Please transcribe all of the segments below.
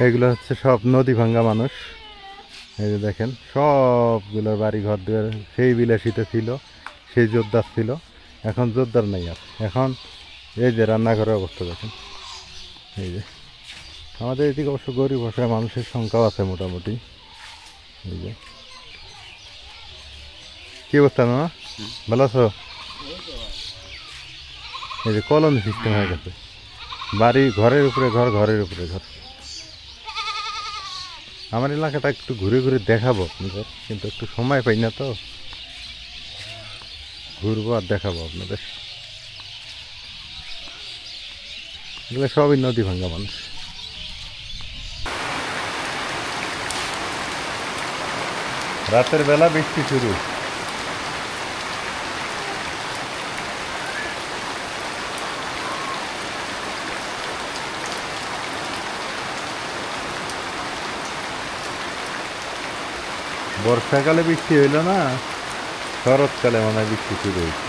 এগুলো হচ্ছে সব নদী ভাঙ্গা মানুষ। এই যে দেখেন সবগুলোর বাড়ি ঘর দুয়ার সেই বিলাসিতে ছিল, সেই জোরদার ছিল। এখন জোরদার নেই আর। এখন এই যে রান্নাঘরের অবস্থা দেখেন। এই যে আমাদের এদিকে অবশ্য গরিব ভাষায় মানুষের সংখ্যাও আছে মোটামুটি। এই যে কি অবস্থা না, ভালো আছো? এই যে কলোনি সিস্টেম হয়ে গেছে, বাড়ি ঘরের উপরে ঘর, ঘরের উপরে ঘর। আমার এলাকাটা একটু ঘুরে ঘুরে দেখাবো আপনাদের, কিন্তু একটু সময় পাই না তো, ঘুরবো আর দেখাবো আপনাদের। এগুলো সবই নদী ভাঙ্গা মানুষ। রাতের বেলা বৃষ্টি শুরু। বর্ষাকালে বৃষ্টি হইল না, শরৎকালে মনে হয় বৃষ্টি শুরু হয়েছে।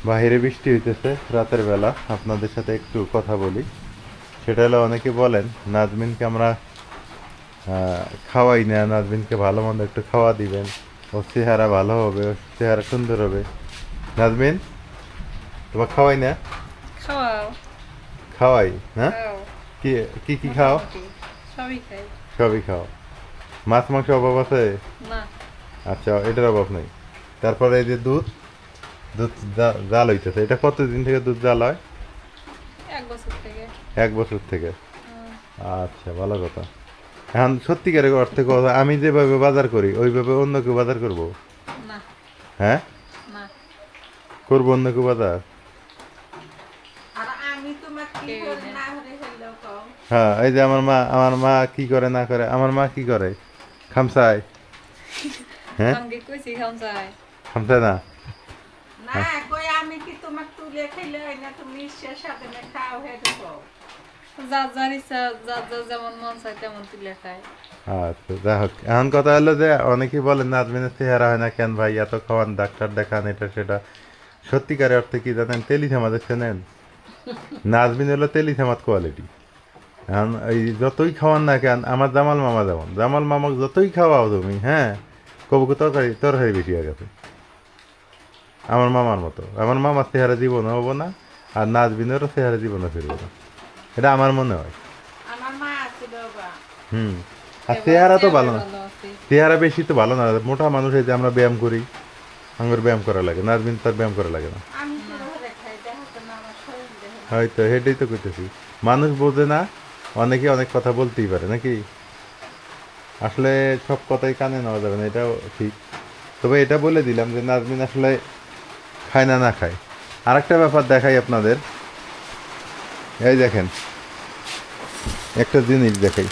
বাহিরে বৃষ্টি হইতেছে রাতের বেলা, আপনাদের সাথে একটু কথা বলি। সেটা হলো, অনেকে বলেন নাজমিনকে আমরা খাওয়াই না, নাজমিনকে ভালো মন্দ একটু খাওয়া দিবেন, ওর চেহারা ভালো হবে, ওর চেহারা সুন্দর হবে। নাজমিন, তোমার খাওয়াই না? খাওয়াও। খাওয়াই না? খাও। কি কি কি খাও? সবই খাই। সবই খাও। মাছ মাংস অভাব আছে? না। আচ্ছা, এটার অভাব নেই। তারপরে এই যে দুধ, দুধ জাল হইতেছে, এটা কতদিন থেকে দুধ জাল হয়? 1 বছর থেকে। 1 বছর থেকে। আচ্ছা, ভালো কথা। এখন সত্যিকারের অর্থে কথা, আমি যেভাবে বাজার করি ওইভাবে অন্য কেউ বাজার করবো? না। হ্যাঁ, না। করবো অন্য কেউ বাজার? হ্যাঁ, এই যে আমার মা কি করে না করে, আমার মা কি করে, খামসায়। হ্যাঁ, আঙ্গে কইছি খামসাই। খামসায় না। না কই আমি কি তোমাক তুলে খাইলে না, তুমি ইচ্ছার সাথে না খাও হে দেখো। যার যার ইচ্ছা, যার যার যেমন মন চায় তেমন তুলে খায়। আচ্ছা, যাই হোক, এখন কথা হলো যে অনেকেই বলেন নাজমিনের চেহারা হয় না কেন ভাই, এত খাওয়ান, ডাক্তার দেখান, এটা সেটা। সত্যিকারের অর্থে কি জানেন, তেলিথামা দেখছেন? নাজমিন হলো তেলিথামাত কোয়ালিটি। এখন এই যতই খাওয়ান না কেন, আমার জামাল মামা যেমন, জামাল মামাক যতই খাওয়াও তুমি, হ্যাঁ, কবুকে তরকারি তরকারি বেশি হয়ে গেছে। আমার মামার মতো, আমার মামার চেহারা জীবনও হবো না, আর নাজবিনেরও চেহারা জীবনও ফিরবো না, এটা আমার মনে হয়। আমার মা আছে বাবা। হুম। আর চেহারা তো ভালো না, আছে। চেহারা বেশি তো ভালো না। মোটা মানুষ, এই যে আমরা ব্যায়াম করি, আঙ্গুর ব্যায়াম করা লাগে, নাজবিন তার ব্যায়াম করা লাগে না। আমি তো ঘরে খাই, দেখো তো না আমার শরীর দেখো। হয়তো সেটাই তো করতেছি, মানুষ বোঝে না, অনেকে অনেক কথা বলতেই পারে নাকি। আসলে সব কথাই কানে নেওয়া যাবে না, এটাও ঠিক। তবে এটা বলে দিলাম যে নাজমিন আসলে খায় না, না খায়। আর একটা ব্যাপার দেখাই আপনাদের, এই দেখেন একটা জিনিস দেখাই,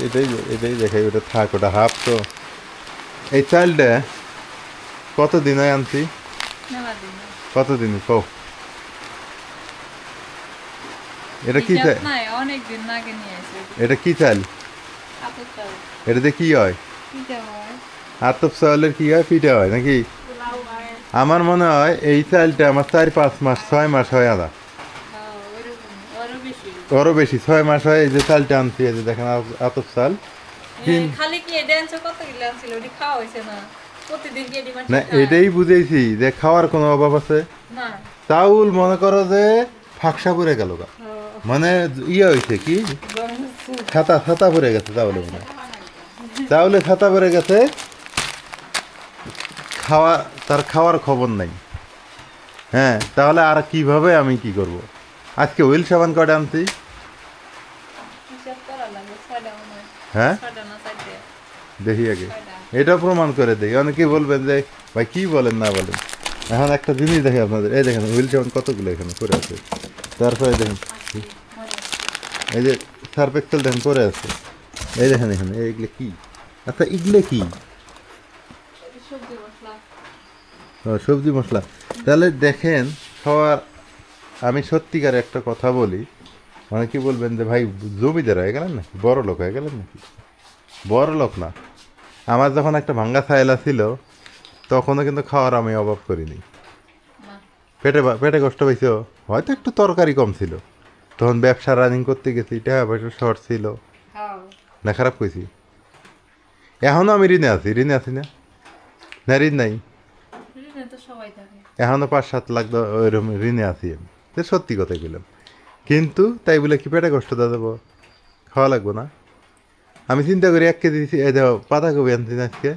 এটাই এটাই দেখাই, ওটা থাক, ওটা হাফ তো। এই চালটা কতদিন হয় আনছি? মেলা দিন। কতদিন কও? এটা কি চাল? নাই, অনেক দিন আগে নিয়ে আসে। এটা কি চাল? আতপ চাল। এটাতে কি হয়? পিঠা হয়। আতপ চাউলের কি হয়? পিঠা হয় নাকি? পোলাও হয়। আমার মনে হয় এই চালটা আমার 4-5 মাস 6 মাস হয় আদা, ওইরকম আরো বেশি। আরও বেশি, 6 মাস হয়। এই যে চালটা আনছি, এই যে দেখেন আতপ চাল। খালি কি এটা আনছো, কত কিলো আনছিল, ওটি খাওয়া হয়েছে না? প্রতিদিন কি ডিমান্ড না, এটাই বুঝেছি যে খাওয়ার কোনো অভাব আছে না। চাউল মনে করো যে ফাঁকসা পড়ে গেল গা, মানে ইয়ে হয়েছে কি, ছাতা ছাতা পড়ে গেছে চাউলে, মনে হয় চাউলে ছাতা পড়ে গেছে। খাওয়া, তার খাওয়ার খবর নাই। হ্যাঁ, তাহলে আর কিভাবে আমি কি করব? আজকে হুইল সাবান কয়টা আনছি? হিসাব করা লাগে 6টা মনে হয়। হ্যাঁ, 6টা না 4টা। দেখি আগে, এটা প্রমাণ করে দেখি। অনেকেই বলবেন যে ভাই কি বলেন না বলেন। এখন একটা জিনিস দেখি আপনাদের, এই দেখেন হুইল সাবান কতগুলো এখানে পড়ে আছে। তারপরে দেখেন এই যে সার্ফ এক্সেল দেখেন পরে আছে, এই দেখেন এখানে এইগুলো কি। আচ্ছা, এগুলো কি? সবজি মশলা। ও, সবজি মশলা। তাহলে দেখেন খাওয়ার, আমি সত্যিকার একটা কথা বলি, মানে কি বলবেন যে ভাই জমিদার হয়ে গেলেন নাকি, বড় লোক হয়ে গেলেন নাকি? বড় লোক না, আমার যখন একটা ভাঙ্গা ছায়লা ছিল তখনও কিন্তু খাওয়ার আমি অভাব করিনি। না পেটে কষ্ট পাইছো, হয়তো একটু তরকারি কম ছিল, তখন ব্যবসা রানিং করতে গেছি, টাকা পয়সা শর্ট ছিল, খাও না খারাপ কইছি? এখনও আমি ঋণে আছি না, না ঋণ নাই? ঋণে তো সবাই থাকে। এখনও 5-7 লাখ ওইরকম ঋণে আছি আমি, যে সত্যি কথাই বললাম। কিন্তু তাই বলে কি পেটে কষ্ট দেওয়া যাবো? খাওয়া লাগবো না? আমি চিন্তা করি 1 কেজি এই দেখো পাতাকপি আনছি না আজকে,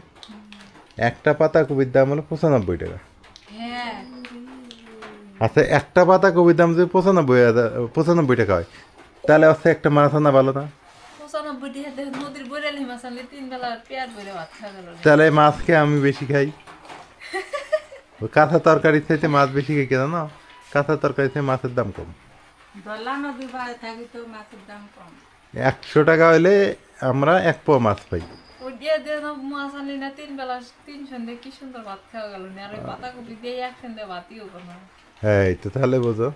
একটা পাতাকপির দাম হলো 95 টাকা। হ্যাঁ আচ্ছা, একটা পাতাকপির দাম যদি 95 টাকা হয়, তাহলে হচ্ছে একটা মাছ আনা ভালো না? 95 টাকা দিয়ে নদীর বইরালি মাছ আনলে 3 বেলা পেট ভরে ভাত খাওয়া গেল না। তাহলে মাছ খেয়ে আমি বেশি খাই। ওই কাঁচা তরকারির চাইতে মাছ বেশি খাই কেন না? কাঁচা তরকারির চাইতে মাছের দাম কম। দলা নদী বাড়ি থাকি তো মাছের দাম কম। 100 টাকা হইলে আমরা 1 পোয়া মাছ পাই। ওই দিয়ে দিয়ে না মাছ আনলি না 3 বেলা 3 সন্ধ্যে কি সুন্দর ভাত খাওয়া গেল না। আর ওই পাতাকপি দিয়ে 1 সন্ধ্যে ভাতই হবো না। এই তো তাহলে বোঝো।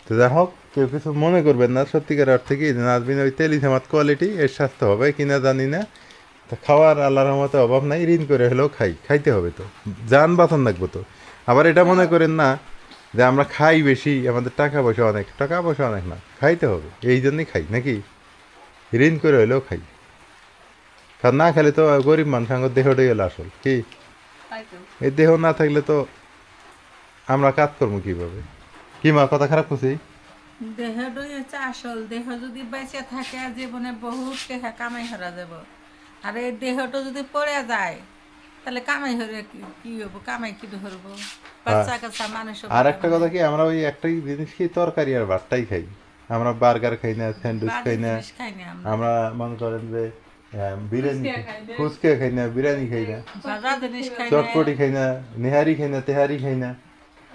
তো যাই হোক, কেউ কিছু মনে করবেন না, সত্যিকার অর্থে কি নাজবিন ওই তেল ইসামাত কোয়ালিটি, এর স্বাস্থ্য হবে কিনা জানি না। তো খাওয়ার আল্লাহর রহমতে অভাব নাই, ঋণ করে হলেও খাইতে হবে তো, জান বাঁচান লাগবো তো। আবার এটা মনে করেন না যে আমরা খাই বেশি, আমাদের টাকা পয়সা অনেক না, খাইতে হবে, এই জন্যই খাই নাকি, ঋণ করে হলেও খাই। কারণ না খেলে তো গরিব মানুষ আমার দেহটাই হলো আসল কি, তাই তো এই দেহ না থাকলে তো আমরা কাজ করবো কিভাবে? কি মা কথা খারাপ করছি? দেহটাই হচ্ছে আসল। দেহ যদি বেঁচে থাকে জীবনে বহুত টাকা কামাই হারা যাব। আর এই দেহটা যদি পড়ে যায় তাহলে কামাই হরে কি হবো? কামাই কি ধরবো? বাচ্চা কাচ্চা মানুষ আর একটা কথা কি, আমরা ওই একটাই জিনিস খাই, তরকারি আর ভাতটাই খাই। আমরা বার্গার খাই না, স্যান্ডউইচ খাই না, খাইনি আমরা। আমরা মনে করেন যে বিরিয়ানি, ফুচকা খাই না। ফুচকা খাই না, বিরিয়ানি খাই না, ভাজা জিনিস খাই না। চটপটি খাই না, নেহারি খাই না, তেহারি খাই না।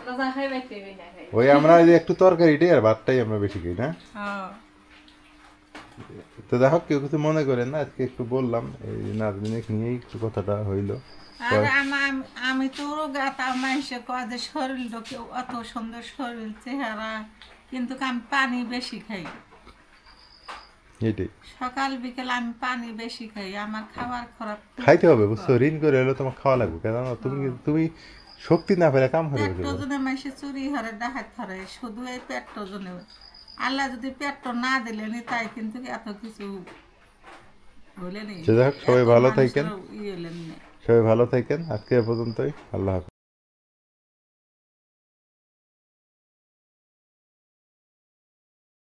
ওরা যা খাই বাইতে না খাই। ওই আমরা ওই যে একটু তরকারিটাই আর ভাতটাই আমরা বেশি খাই না। হ্যাঁ। তো দেখো কেউ কিছু মনে করেন না, আজকে একটু বললাম এই নাজমিনে নিয়েই একটু কথাটা হইলো। আর আমি তো গাতা মানুষে কয় যে শরীর অত সুন্দর শরীর চেহারা, কিন্তু আমি পানি বেশি খাই। এইটাই সকাল বিকেল আমি পানি বেশি খাই। আমার খাবার খারাপ। খাইতে হবে, বুঝছো? ঋণ করে হলেও তোমার খাওয়া লাগবে, কেন তুমি তুমি শক্তি না পেলে কাম করে পেট্টো জনে মাসে চুরি হরে ডাহাত ধরে, শুধু এই পেট্টো জনে। আল্লাহ যদি পেট্টো না দিলেন তাই কিন্তু এত কিছু হলেন। যাই হোক, সবাই ভালো থাকেন। ইয়ে হলেন না। সবাই ভালো থাকেন, আজকে এ পর্যন্তই, আল্লাহ হাফেজ।